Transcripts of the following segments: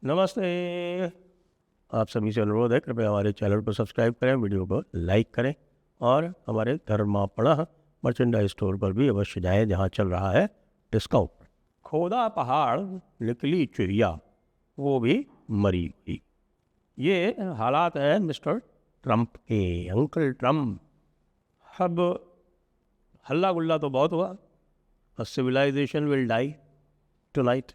नमस्ते। आप सभी से अनुरोध है, कृपया हमारे चैनल को सब्सक्राइब करें, वीडियो को लाइक करें और हमारे धर्मापणः मर्चेंडाइज स्टोर पर भी अवश्य जाएं, जहां चल रहा है डिस्काउंट। खोदा पहाड़ निकली चिड़िया, वो भी मरी हुई। ये हालात हैं मिस्टर ट्रंप के, अंकल ट्रंप। अब हल्ला गुल्ला तो बहुत हुआ, सिविलाइजेशन विल डाई टुनाइट।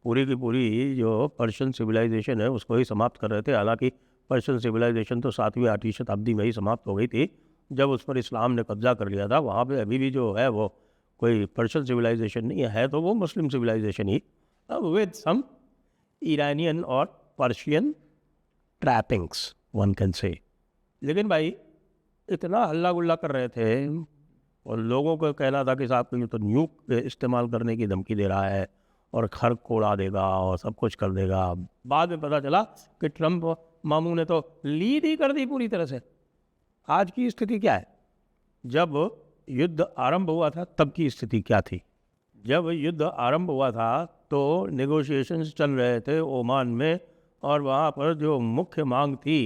पूरी की पूरी जो पर्शियन सिविलाइजेशन है उसको ही समाप्त कर रहे थे। हालांकि पर्शियन सिविलाइजेशन तो 7वीं 8वीं शताब्दी में ही समाप्त हो गई थी, जब उस पर इस्लाम ने कब्जा कर लिया था। वहाँ पे अभी भी जो है वो कोई पर्शियन सिविलाइजेशन नहीं है, तो वो मुस्लिम सिविलाइजेशन ही, विद सम ईरानियन और Persian trappings one can say. लेकिन भाई इतना हल्ला गुल्ला कर रहे थे और लोगों को कहना था कि साहब ये तो न्यूक इस्तेमाल करने की धमकी दे रहा है और घर को उड़ा देगा और सब कुछ कर देगा। बाद में पता चला कि ट्रंप मामू ने तो लीड ही कर दी पूरी तरह से। आज की स्थिति क्या है? जब युद्ध आरंभ हुआ था तब की स्थिति क्या थी? जब युद्ध आरंभ हुआ था तो नेगोशिएशंस चल रहे थे ओमान में, और वहाँ पर जो मुख्य मांग थी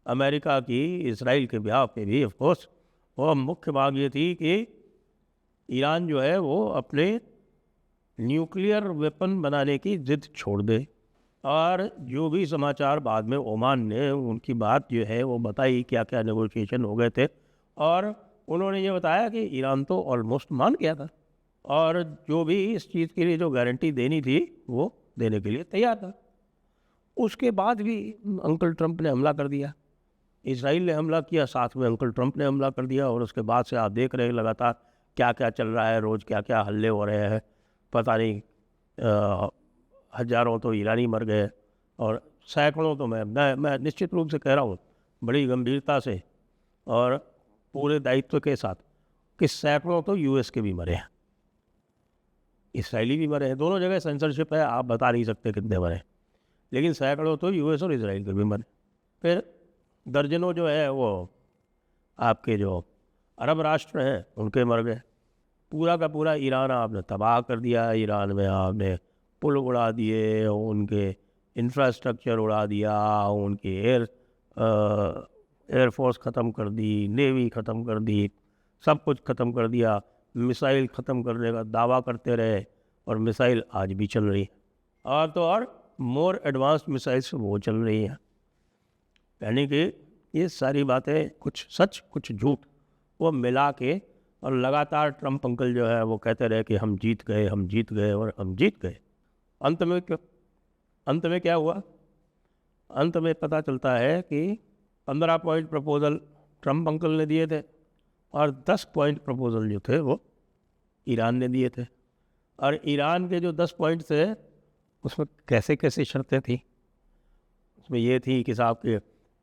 अमेरिका की इसराइल के ब्याह पे भी, ऑफ कोर्स, वो मुख्य मांग ये थी कि ईरान जो है वो अपने न्यूक्लियर वेपन बनाने की जिद छोड़ दे। और जो भी समाचार बाद में ओमान ने उनकी बात जो है वो बताई, क्या क्या नेगोशिएशन हो गए थे, और उन्होंने ये बताया कि ईरान तो ऑलमोस्ट मान गया था और जो भी इस चीज़ के लिए जो गारंटी देनी थी वो देने के लिए तैयार था। उसके बाद भी अंकल ट्रंप ने हमला कर दिया, इसराइल ने हमला किया, साथ में अंकल ट्रंप ने हमला कर दिया। और उसके बाद से आप देख रहे हैं लगातार क्या क्या चल रहा है, रोज़ क्या क्या हल्ले हो रहे हैं। पता नहीं हजारों तो ईरानी मर गए और सैकड़ों तो मैं निश्चित रूप से कह रहा हूँ बड़ी गंभीरता से और पूरे दायित्व के साथ कि सैकड़ों तो यूएस के भी मरे हैं, इसराइली भी मरे हैं। दोनों जगह सेंसरशिप है, आप बता नहीं सकते कितने मरे, लेकिन सैकड़ों तो यूएस और इसराइल के भी मरे। फिर दर्जनों जो है वो आपके जो अरब राष्ट्र हैं उनके मर गए। पूरा का पूरा ईरान आपने तबाह कर दिया। ईरान में आपने पुल उड़ा दिए, उनके इंफ्रास्ट्रक्चर उड़ा दिया, उनकी एयरफोर्स ख़त्म कर दी, नेवी ख़त्म कर दी, सब कुछ ख़त्म कर दिया। मिसाइल ख़त्म करने का दावा करते रहे और मिसाइल आज भी चल रही है, और तो और मोर एडवांस्ड मिसाइल्स वो चल रही हैं। यानी कि ये सारी बातें कुछ सच कुछ झूठ वो मिला के, और लगातार ट्रंप अंकल जो है वो कहते रहे कि हम जीत गए, हम जीत गए और हम जीत गए। अंत में क्या हुआ? अंत में पता चलता है कि 15 पॉइंट प्रपोजल ट्रंप अंकल ने दिए थे और 10 पॉइंट प्रपोजल जो थे वो ईरान ने दिए थे। और ईरान के जो 10 पॉइंट थे उसमें कैसे कैसे शर्तें थी। उसमें ये थी कि साहब के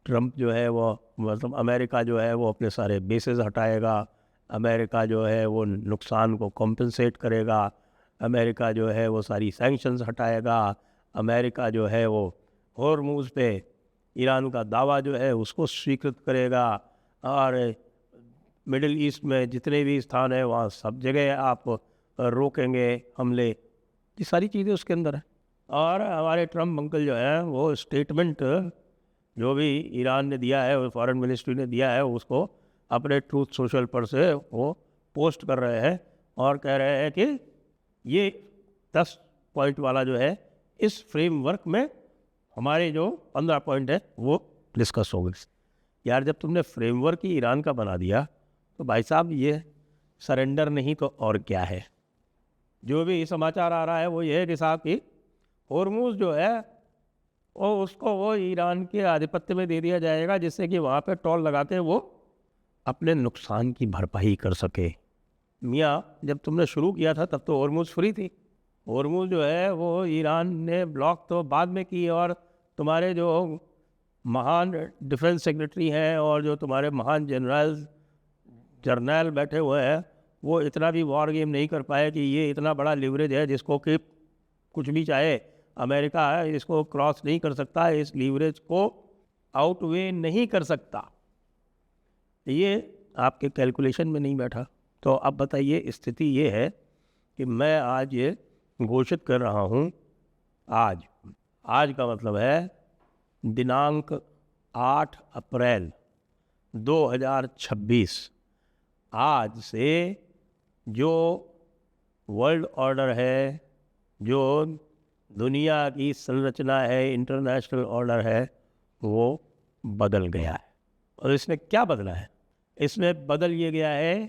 ट्रंप जो है वो मतलब अमेरिका जो है वो अपने सारे बेसेस हटाएगा, अमेरिका जो है वो नुकसान को कॉम्पनसेट करेगा, अमेरिका जो है वो सारी सैंक्शंस हटाएगा, अमेरिका जो है वो हॉर्मुज़ पे ईरान का दावा जो है उसको स्वीकृत करेगा, और मिडिल ईस्ट में जितने भी स्थान है वहाँ सब जगह आप रोकेंगे हमले। ये सारी चीज़ें उसके अंदर है। और हमारे ट्रंप अंकल जो है वो स्टेटमेंट जो भी ईरान ने दिया है, फॉरेन मिनिस्ट्री ने दिया है, उसको अपने ट्रूथ सोशल पर से वो पोस्ट कर रहे हैं और कह रहे हैं कि ये 10 पॉइंट वाला जो है इस फ्रेमवर्क में हमारे जो 15 पॉइंट है वो डिस्कस हो गए। यार जब तुमने फ्रेमवर्क ही ईरान का बना दिया तो भाई साहब ये सरेंडर नहीं तो और क्या है? जो भी समाचार आ रहा है वो ये है कि साहब की हॉर्मुज़ जो है वो उसको वो ईरान के आधिपत्य में दे दिया जाएगा, जिससे कि वहाँ पे टोल लगा के वो अपने नुकसान की भरपाई कर सके। मियाँ जब तुमने शुरू किया था तब तो हॉर्मुज़ फ्री थी। हॉर्मुज़ जो है वो ईरान ने ब्लॉक तो बाद में की, और तुम्हारे जो महान डिफेंस सेक्रेटरी हैं और जो तुम्हारे महान जर्नल बैठे हुए हैं वो इतना भी वॉर गेम नहीं कर पाए कि ये इतना बड़ा लिवरेज है जिसको कि कुछ भी चाहे अमेरिका है इसको क्रॉस नहीं कर सकता, इस लीवरेज को आउटवे नहीं कर सकता। ये आपके कैलकुलेशन में नहीं बैठा। तो अब बताइए स्थिति ये है कि मैं आज ये घोषित कर रहा हूँ, आज का मतलब है दिनांक 8 अप्रैल 2026। आज से जो वर्ल्ड ऑर्डर है, जो दुनिया की संरचना है, इंटरनेशनल ऑर्डर है, वो बदल गया है। और इसमें क्या बदला है? इसमें बदल ये गया है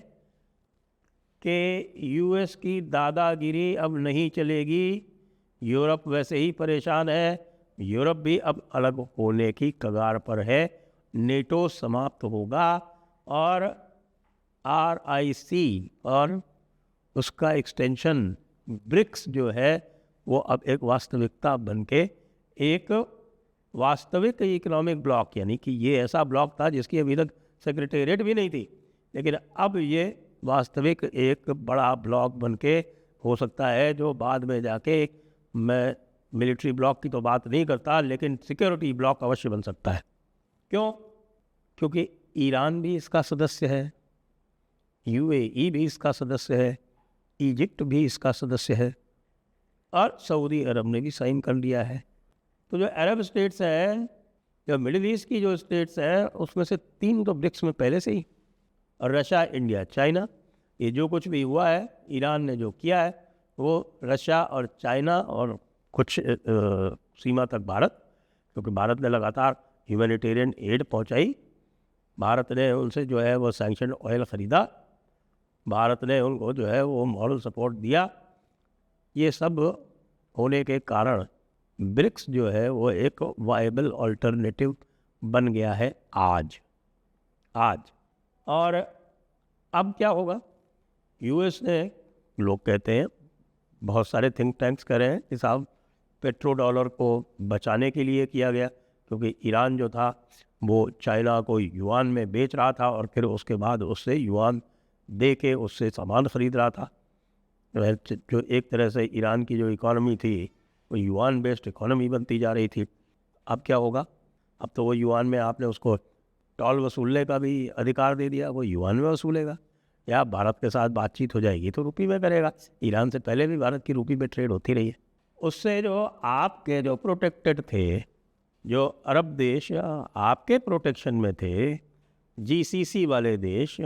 कि यूएस की दादागिरी अब नहीं चलेगी। यूरोप वैसे ही परेशान है, यूरोप भी अब अलग होने की कगार पर है। नेटो समाप्त होगा और RIC और उसका एक्सटेंशन ब्रिक्स जो है वो अब एक वास्तविकता बनके एक वास्तविक इकोनॉमिक ब्लॉक, यानी कि ये ऐसा ब्लॉक था जिसकी अभी तक सेक्रेटेरिएट भी नहीं थी, लेकिन अब ये वास्तविक एक बड़ा ब्लॉक बनके हो सकता है, जो बाद में जाके, मैं मिलिट्री ब्लॉक की तो बात नहीं करता, लेकिन सिक्योरिटी ब्लॉक अवश्य बन सकता है। क्यों? क्योंकि ईरान भी इसका सदस्य है, UAE भी इसका सदस्य है, इजिप्ट भी इसका सदस्य है और सऊदी अरब ने भी साइन कर लिया है। तो जो अरब स्टेट्स हैं, जो मिडिल ईस्ट की जो स्टेट्स हैं, उसमें से 3 तो ब्रिक्स में पहले से ही, और रशिया, इंडिया, चाइना। ये जो कुछ भी हुआ है, ईरान ने जो किया है, वो रशिया और चाइना और कुछ सीमा तक भारत, क्योंकि भारत ने लगातार ह्यूमैनिटेरियन एड पहुंचाई, भारत ने उनसे जो है वो सैंक्शन ऑयल ख़रीदा, भारत ने उनको जो है वो मॉरल सपोर्ट दिया। ये सब होने के कारण ब्रिक्स जो है वो एक वायबल अल्टरनेटिव बन गया है आज। और अब क्या होगा? यूएस ने, लोग कहते हैं, बहुत सारे थिंक टैंक्स कह रहे हैं कि साहब पेट्रो डॉलर को बचाने के लिए किया गया, क्योंकि ईरान जो था वो चाइना को युआन में बेच रहा था और फिर उसके बाद उससे युआन दे के उससे सामान ख़रीद रहा था। जो एक तरह से ईरान की जो इकॉनमी थी वो युआन बेस्ड इकॉनमी बनती जा रही थी। अब क्या होगा? अब तो वो युआन में आपने उसको टॉल वसूलने का भी अधिकार दे दिया, वो युआन में वसूलेगा, या भारत के साथ बातचीत हो जाएगी तो रुपये में करेगा। ईरान से पहले भी भारत की रुपये में ट्रेड होती रही है। उससे जो आपके जो प्रोटेक्टेड थे, जो अरब देश आपके प्रोटेक्शन में थे, GCC वाले देश,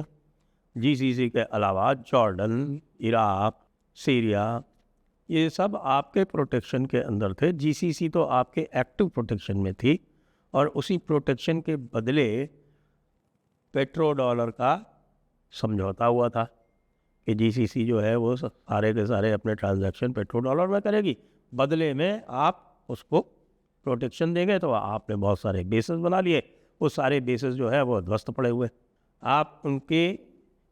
GCC के अलावा जॉर्डन, इराक, सीरिया, ये सब आपके प्रोटेक्शन के अंदर थे। GCC तो आपके एक्टिव प्रोटेक्शन में थी, और उसी प्रोटेक्शन के बदले पेट्रो डॉलर का समझौता हुआ था कि GCC जो है वो सारे के सारे अपने ट्रांजैक्शन पेट्रो डॉलर में करेगी, बदले में आप उसको प्रोटेक्शन देंगे। तो आपने बहुत सारे बेसेस बना लिए, वो सारे बेसेस जो है वो ध्वस्त पड़े हुए, आप उनके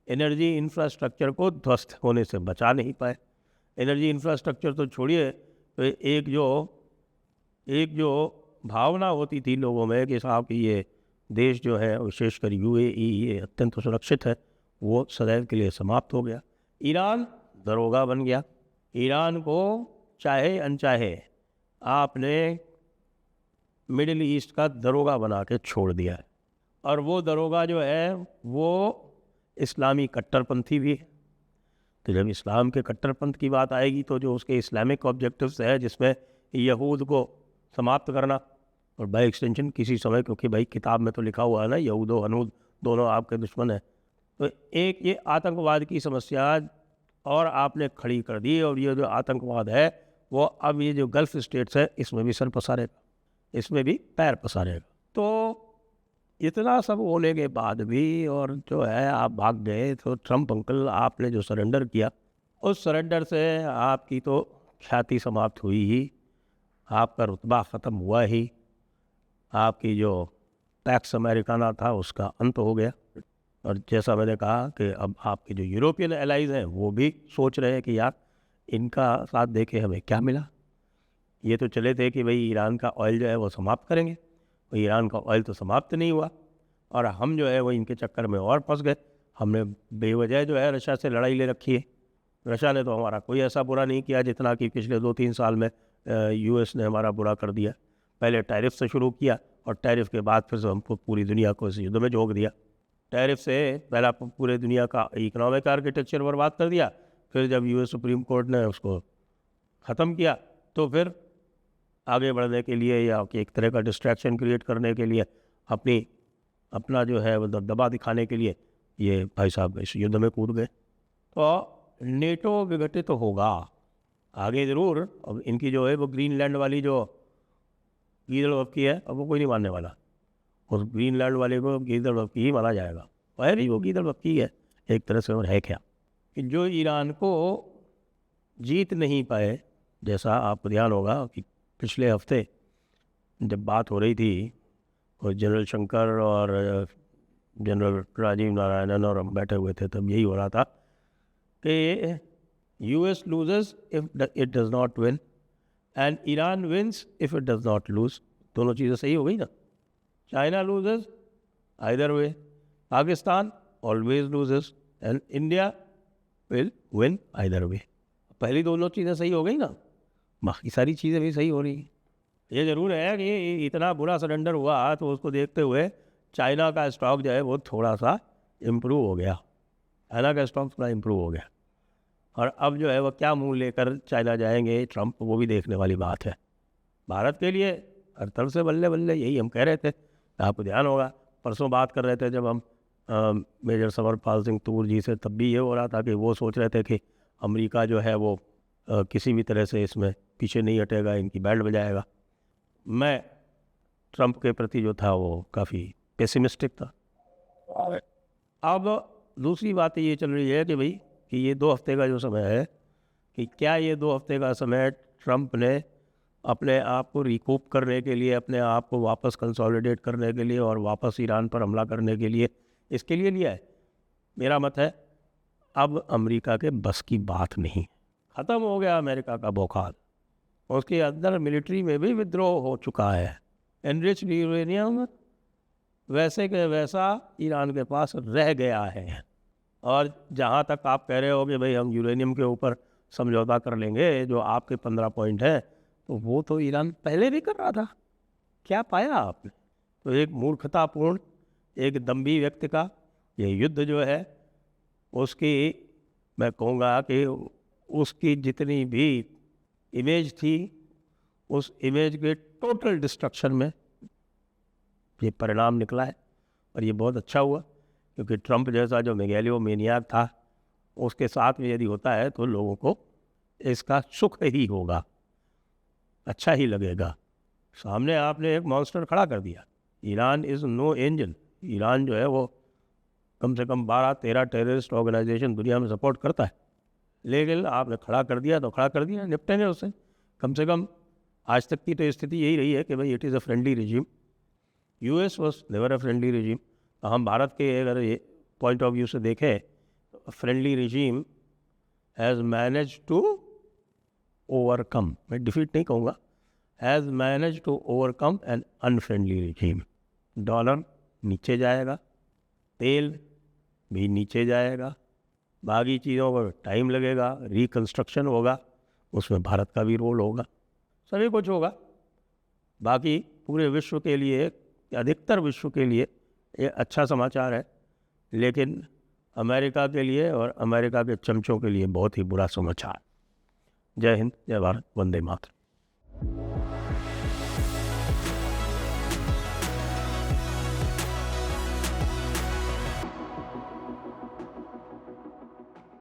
एनर्जी इंफ्रास्ट्रक्चर को ध्वस्त होने से बचा नहीं पाए। एनर्जी इंफ्रास्ट्रक्चर तो छोड़िए, तो एक जो भावना होती थी लोगों में कि साहब कि ये देश जो है विशेषकर UAE ये अत्यंत सुरक्षित है, वो सदैव के लिए समाप्त हो गया। ईरान दरोगा बन गया। ईरान को चाहे अनचाहे आपने मिडिल ईस्ट का दरोगा बना के छोड़ दिया है, और वो दरोगा जो है वो इस्लामी कट्टरपंथी भी है। तो जब इस्लाम के कट्टरपंथ की बात आएगी तो जो उसके इस्लामिक ऑब्जेक्टिव्स है, जिसमें यहूद को समाप्त करना, और बाय एक्सटेंशन किसी समय, क्योंकि भाई किताब में तो लिखा हुआ है ना, यहूद और हनूद दोनों आपके दुश्मन हैं, तो एक ये आतंकवाद की समस्या और आपने खड़ी कर दी, और ये जो आतंकवाद है वो अब ये जो गल्फ स्टेट्स है इसमें भी सर पसारेगा, इसमें भी पैर पसारेगा। तो इतना सब होने के बाद भी और जो है आप भाग गए, तो ट्रम्प अंकल आपने जो सरेंडर किया, उस सरेंडर से आपकी तो ख्याति समाप्त हुई ही, आपका रुतबा ख़त्म हुआ ही, आपकी जो टैक्स अमेरिकाना था उसका अंत हो गया। और जैसा मैंने कहा कि अब आपके जो यूरोपियन एलाइज हैं वो भी सोच रहे हैं कि यार इनका साथ दे के हमें क्या मिला। ये तो चले थे कि भाई ईरान का ऑयल जो है वो समाप्त करेंगे, तो ईरान का ऑयल तो समाप्त नहीं हुआ, और हम जो है वो इनके चक्कर में और फंस गए। हमने बेवजह जो है रशिया से लड़ाई ले रखी है। रशिया ने तो हमारा कोई ऐसा बुरा नहीं किया जितना कि पिछले 2-3 साल में US ने हमारा बुरा कर दिया। पहले टैरिफ से शुरू किया, और टैरिफ के बाद फिर हमको पूरी दुनिया को इस युद्ध में झोंक दिया। टैरिफ से पहला पूरे दुनिया का इकोनॉमिक आर्किटेक्चर बर्बाद कर दिया, फिर जब US सुप्रीम कोर्ट ने उसको ख़त्म किया तो फिर आगे बढ़ने के लिए या कि एक तरह का डिस्ट्रैक्शन क्रिएट करने के लिए, अपना जो है वो दबदबा दिखाने के लिए ये भाई साहब इस युद्ध में कूद गए। तो नेटो विघटित तो होगा आगे ज़रूर। अब इनकी जो है वो ग्रीनलैंड वाली जो गीदड़-बक्की है, अब वो कोई नहीं मानने वाला। उस ग्रीनलैंड वाले को गीदड़-बक्की ही माना जाएगा। है नहीं, वो गीदड़-बक्की है एक तरह से, और है क्या कि जो ईरान को जीत नहीं पाए। जैसा आपको ध्यान होगा कि पिछले हफ्ते जब बात हो रही थी और जनरल शंकर और जनरल राजीव नारायणन और हम बैठे हुए थे, तब यही हो रहा था कि US loses if it does not win and Iran wins if it does not lose. दोनों चीज़ें सही हो गई ना। China loses either way, Pakistan always loses and India will win either way. पहली दोनों चीज़ें सही हो गई ना, बाकी सारी चीज़ें भी सही हो रही हैं। ये ज़रूर है कि इतना बुरा सरेंडर हुआ तो उसको देखते हुए चाइना का स्टॉक जो है वो थोड़ा सा इम्प्रूव हो गया। चाइना का स्टॉक थोड़ा इम्प्रूव हो गया, और अब जो है वो क्या मुंह लेकर चाइना जाएंगे ट्रंप, वो भी देखने वाली बात है। भारत के लिए हर तरफ से बल्ले बल्ले, यही हम कह रहे थे। आपको ध्यान होगा परसों बात कर रहे थे जब हम मेजर समरपाल सिंह तूर जी से, तब भी ये हो रहा था कि वो सोच रहे थे कि अमेरिका जो है वो किसी भी तरह से इसमें पीछे नहीं हटेगा, इनकी बैंड बजाएगा। मैं ट्रंप के प्रति जो था वो काफ़ी पेसिमिस्टिक था। अब दूसरी बात ये चल रही है कि भाई कि ये 2 हफ्ते का जो समय है, कि क्या ये 2 हफ्ते का समय ट्रंप ने अपने आप को रिकूप करने के लिए, अपने आप को वापस कंसोलिडेट करने के लिए और वापस ईरान पर हमला करने के लिए, इसके लिए लिया है? मेरा मत है अब अमेरिका के बस की बात नहीं। ख़त्म हो गया अमेरिका का बौखाल। उसके अंदर मिलिट्री में भी विद्रोह हो चुका है। एनरिच्ड यूरेनियम वैसे के वैसा ईरान के पास रह गया है। और जहाँ तक आप कह रहे हो कि भाई हम यूरेनियम के ऊपर समझौता कर लेंगे, जो आपके 15 पॉइंट हैं, तो वो तो ईरान पहले भी कर रहा था। क्या पाया आपने? तो एक मूर्खतापूर्ण, एक दम्भी व्यक्ति का ये युद्ध जो है, उसकी मैं कहूँगा कि उसकी जितनी भी इमेज थी, उस इमेज के टोटल डिस्ट्रक्शन में ये परिणाम निकला है। और ये बहुत अच्छा हुआ, क्योंकि ट्रंप जैसा जो मेगैलियोमेनियाक था, उसके साथ में यदि होता है तो लोगों को इसका सुख ही होगा, अच्छा ही लगेगा। सामने आपने एक मॉन्स्टर खड़ा कर दिया। Iran is no angel. Iran जो है वो कम से कम 12-13 टेररिस्ट ऑर्गेनाइजेशन दुनिया में सपोर्ट करता है, लेकिन आपने खड़ा कर दिया तो खड़ा कर दिया, निपटेंगे उससे। कम से कम आज तक की तो स्थिति यही रही है कि भाई it is a friendly regime. US was never a friendly regime. हम भारत के अगर ये पॉइंट ऑफ व्यू से देखें, friendly regime has manage to overcome, मैं डिफीट नहीं कहूँगा, has manage to overcome an unfriendly regime. Dollar नीचे जाएगा, तेल भी नीचे जाएगा, बाकी चीज़ों पर टाइम लगेगा, रिकन्स्ट्रक्शन होगा, उसमें भारत का भी रोल होगा, सभी कुछ होगा। बाकी पूरे विश्व के लिए, अधिकतर विश्व के लिए ये अच्छा समाचार है, लेकिन अमेरिका के लिए और अमेरिका के चमचों के लिए बहुत ही बुरा समाचार। जय हिंद, जय भारत, वंदे मातरम।